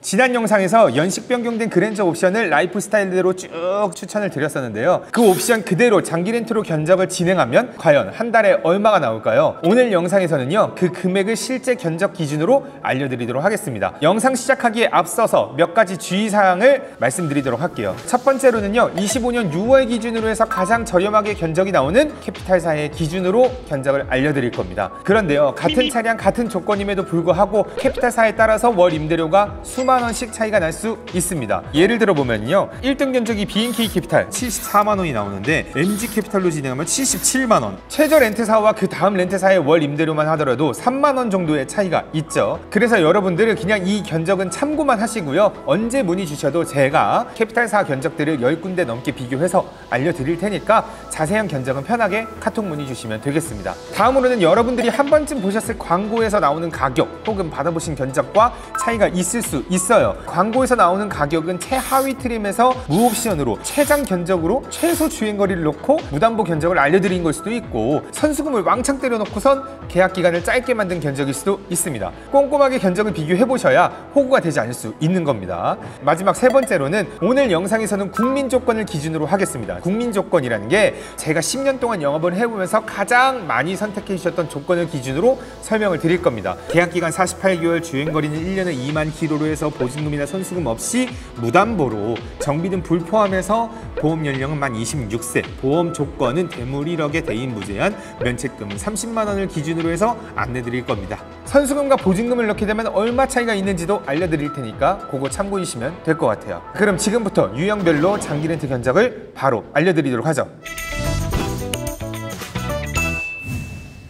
지난 영상에서 연식 변경된 그랜저 옵션을 라이프 스타일대로 쭉 추천을 드렸었는데요. 그 옵션 그대로 장기 렌트로 견적을 진행하면 과연 한 달에 얼마가 나올까요? 오늘 영상에서는요, 그 금액을 실제 견적 기준으로 알려드리도록 하겠습니다. 영상 시작하기에 앞서서 몇 가지 주의사항을 말씀드리도록 할게요. 첫 번째로는요, 25년 6월 기준으로 해서 가장 저렴하게 견적이 나오는 캐피탈사의 기준으로 견적을 알려드릴 겁니다. 그런데요, 같은 차량 같은 조건임에도 불구하고 캐피탈사에 따라서 월 임대료가 수만 원씩 차이가 날 수 있습니다. 예를 들어 보면요, 1등 견적이 B&K 캐피탈 74만 원이 나오는데 MG 캐피탈로 진행하면 77만 원. 최저 렌트사와 그 다음 렌트사의 월 임대료만 하더라도 3만 원 정도의 차이가 있죠. 그래서 여러분들은 그냥 이 견적은 참고만 하시고요. 언제 문의 주셔도 제가 캐피탈사 견적들을 10군데 넘게 비교해서 알려드릴 테니까 자세한 견적은 편하게 카톡 문의 주시면 되겠습니다. 다음으로는 여러분들이 한 번쯤 보셨을 광고에서 나오는 가격 혹은 받아보신 견적과 차이가 있을 수 있어요. 광고에서 나오는 가격은 최하위 트림에서 무옵션으로 최장 견적으로 최소 주행거리를 놓고 무담보 견적을 알려드린 걸 수도 있고, 선수금을 왕창 때려놓고선 계약 기간을 짧게 만든 견적일 수도 있습니다. 꼼꼼하게 견적을 비교해보셔야 호구가 되지 않을 수 있는 겁니다. 마지막 세 번째로는 오늘 영상에서는 국민 조건을 기준으로 하겠습니다. 국민 조건이라는 게 제가 10년 동안 영업을 해보면서 가장 많이 선택해 주셨던 조건을 기준으로 설명을 드릴 겁니다. 계약 기간 48개월, 주행거리는 1년에 2만 킬로로 해서 보증금이나 선수금 없이 무담보로, 정비 등 불포함해서 보험 연령은 만 26세, 보험 조건은 대물 1억에 대인 무제한, 면책금은 30만 원을 기준으로 해서 안내드릴 겁니다. 선수금과 보증금을 넣게 되면 얼마 차이가 있는지도 알려드릴 테니까 그거 참고해 주시면 될 것 같아요. 그럼 지금부터 유형별로 장기 렌트 견적을 바로 알려드리도록 하죠.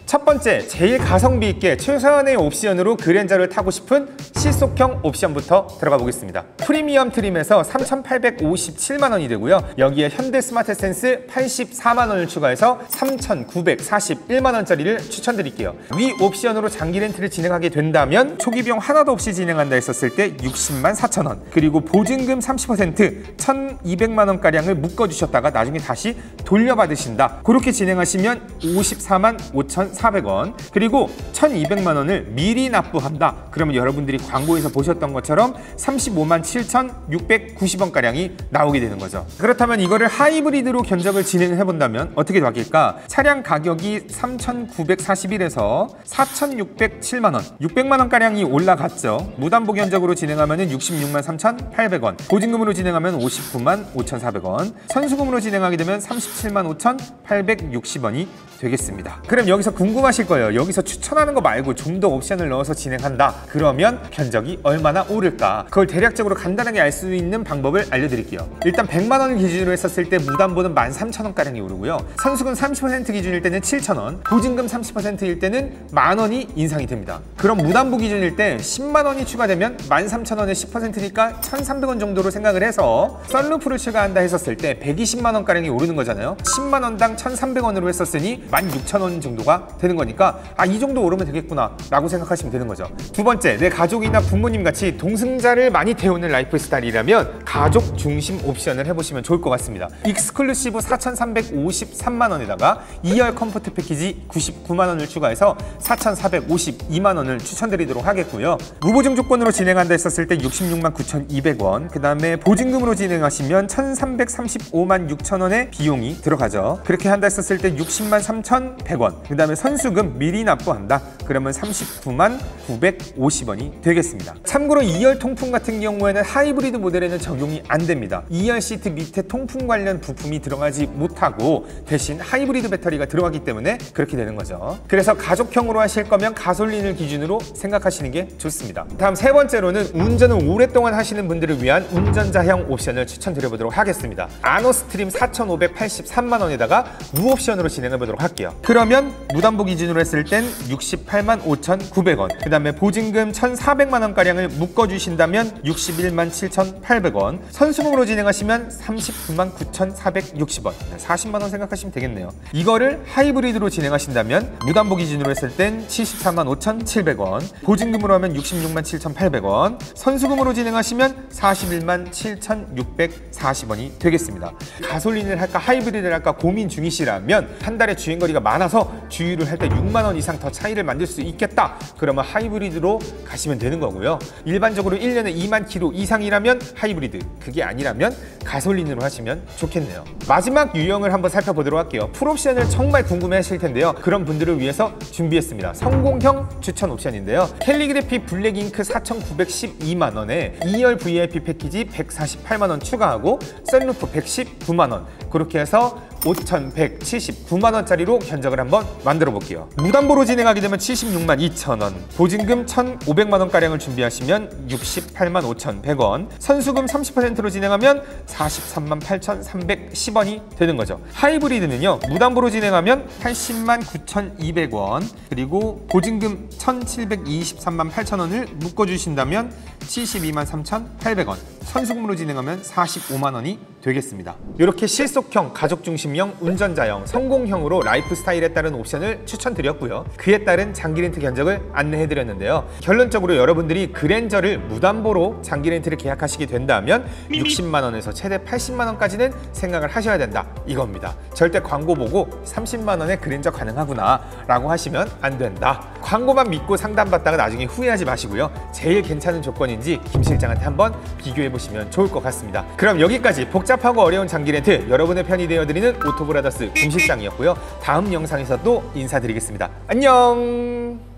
첫 번째, 제일 가성비 있게 최소한의 옵션으로 그랜저를 타고 싶은 실속형 옵션부터 들어가 보겠습니다. 프리미엄 트림에서 3,857만 원이 되고요. 여기에 현대 스마트 센스 84만 원을 추가해서 3,941만 원짜리를 추천드릴게요. 위 옵션으로 장기 렌트를 진행하게 된다면 초기 비용 하나도 없이 진행한다 했었을 때 60만 4천 원, 그리고 보증금 30% 1,200만 원가량을 묶어주셨다가 나중에 다시 돌려받으신다. 그렇게 진행하시면 54만 5,400원, 그리고 1,200만 원을 미리 납부한다. 그러면 여러분들이 광고에서 보셨던 것처럼 35만 7,690원가량이 나오게 되는 거죠. 그렇다면 이거를 하이브리드로 견적을 진행을 해본다면 어떻게 바뀔까? 차량 가격이 3,941에서 4,607만 원, 600만 원가량이 올라갔죠. 무담보 견적으로 진행하면 66만 3,800원, 보증금으로 진행하면 59만 5,400원, 선수금으로 진행하게 되면 37만 5,860원이 되겠습니다. 그럼 여기서 궁금하실 거예요. 여기서 추천하는 거 말고 좀 더 옵션을 넣어서 진행한다. 그러면 견적이 얼마나 오를까? 그걸 대략적으로 간단하게 알 수 있는 방법을 알려드릴게요. 일단 100만 원을 기준으로 했었을 때 무담보는 13,000원가량이 오르고요. 선수금 30% 기준일 때는 7,000원, 보증금 30%일 때는 만 원이 인상이 됩니다. 그럼 무담보 기준일 때 10만 원이 추가되면 13,000원에 10%니까 1,300원 정도로 생각을 해서 썬루프를 추가한다 했었을 때 120만 원가량이 오르는 거잖아요. 10만 원당 1,300원으로 했었으니 16,000원 정도가 되는 거니까 이 정도 오르면 되겠구나 라고 생각하시면 되는 거죠. 두 번째, 내 가족이나 부모님 같이 동승자를 많이 태우는 라이프 스타일이라면 가족 중심 옵션을 해보시면 좋을 것 같습니다. 익스클루시브 4,353만 원에다가 2열 컴포트 패키지 99만 원을 추가해서 4,452만 원을 추천드리도록 하겠고요. 무보증 조건으로 진행한다 했었을 때 66만 9,200원, 그 다음에 보증금으로 진행하시면 1,335만 6천 원의 비용이 들어가죠. 그렇게 한다 했었을 때 60만 3,100원, 그 다음에 선수금 미리 납부한다. 그러면 39만 950원이 되겠습니다. 참고로 2열 통풍 같은 경우에는 하이브리드 모델에는 적용이 안 됩니다. 2열 시트 밑에 통풍 관련 부품이 들어가지 못하고 대신 하이브리드 배터리가 들어가기 때문에 그렇게 되는 거죠. 그래서 가족형으로 하실 거면 가솔린을 기준으로 생각하시는 게 좋습니다. 다음 세 번째로는 운전을 오랫동안 하시는 분들을 위한 운전자형 옵션을 추천드려보도록 하겠습니다. 아노스트림 4,583만 원에다가 무옵션으로 진행해보도록 할게요. 그러면 무담보 기준으로 했을 땐 68만 5,900원, 그 다음에 보증금 1,400만 원가량을 묶어주신다면 61만 7,800원, 선수금으로 진행하시면 39만 9,460원, 40만 원 생각하시면 되겠네요. 이거를 하이브리드로 진행하신다면 무담보 기준으로 했을 땐 74만 5,700원, 보증금으로 하면 66만 7,800원, 선수금으로 진행하시면 41만 7,640원이 되겠습니다. 가솔린을 할까 하이브리드를 할까 고민 중이시라면 한 달에 주행거리가 많아서 주유를 비교를 할 때 6만 원 이상 더 차이를 만들 수 있겠다. 그러면 하이브리드로 가시면 되는 거고요. 일반적으로 1년에 2만 킬로 이상이라면 하이브리드, 그게 아니라면 가솔린으로 하시면 좋겠네요. 마지막 유형을 한번 살펴보도록 할게요. 풀옵션을 정말 궁금해 하실 텐데요. 그런 분들을 위해서 준비했습니다. 성공형 추천 옵션인데요. 캘리그래피 블랙잉크 4,912만 원에 2열 VIP 패키지 148만 원 추가하고 썬루프 119만 원, 그렇게 해서 5,179만 원짜리로 견적을 한번 만들어 볼게요. 무담보로 진행하게 되면 76만 2천 원, 보증금 1,500만 원가량을 준비하시면 68만 5,100원, 선수금 30%로 진행하면 43만 8,310원이 되는 거죠. 하이브리드는요, 무담보로 진행하면 80만 9,200원, 그리고 보증금 1,723만 8천 원을 묶어주신다면 72만 3,800원, 선수금으로 진행하면 45만 원이 되겠습니다. 이렇게 실속형, 가족 중심형, 운전자형, 성공형으로 라이프 스타일에 따른 옵션을 추천드렸고요. 그에 따른 장기 렌트 견적을 안내해드렸는데요. 결론적으로 여러분들이 그랜저를 무담보로 장기 렌트를 계약하시게 된다면 60만 원에서 최대 80만 원까지는 생각을 하셔야 된다, 이겁니다. 절대 광고 보고 30만 원에 그랜저 가능하구나 라고 하시면 안 된다. 광고만 믿고 상담받다가 나중에 후회하지 마시고요. 제일 괜찮은 조건인지 김 실장한테 한번 비교해보시면 좋을 것 같습니다. 그럼 여기까지 복잡하고 어려운 장기 렌트 여러분의 편이 되어드리는 오토브라더스 김 실장이었고요. 다음 영상에서 또 인사드리겠습니다. 안녕.